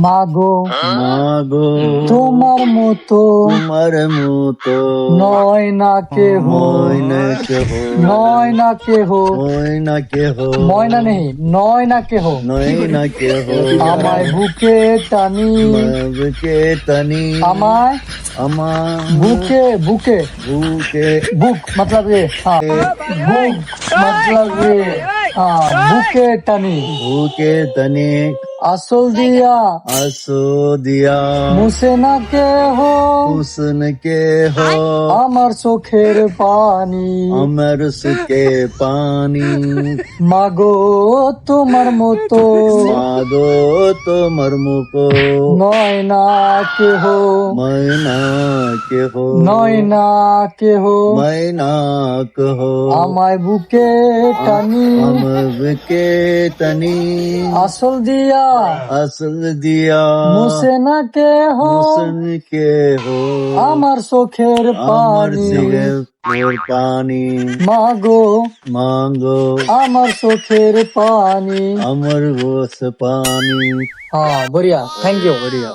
মাগো মাগো তোমার মতো তোমার মতো নয় না কেহ, হয় না কেহ, নয় না কেহ, হয় না কেহ, ময়না নেই, নয় না কেহ নয় না কেহ, আমায় বুকে টানি, বুকে টানি, আমায় আমার বুকে বুকে বুকে बुक मतलब ये हाँ बुक मतलब ये हाँ बुके टनी বুকে টানি আসল দিয়া আসো দিয়া মুছে না কে হো হুসন কে হো আমার চোখের পানি আমার সুকে পানি মাগো তোমার মতো মাগো তোমার মুখো নয় না কেহ, ময়না কেহ, নয় না কেহ ময়না কহ আমায় বুকে টানি আমকে তনি আসল দিয়া আসল দিয়া মুছে না কে হো হুসন কে হো আমার চোখের আমার পানি সিগের পানি মাগো মাঙ্গো আমার চোখের পানি আমার গোস পানি হ্যাঁ বড়িয়া থ্যাংক ইউ बढ़िया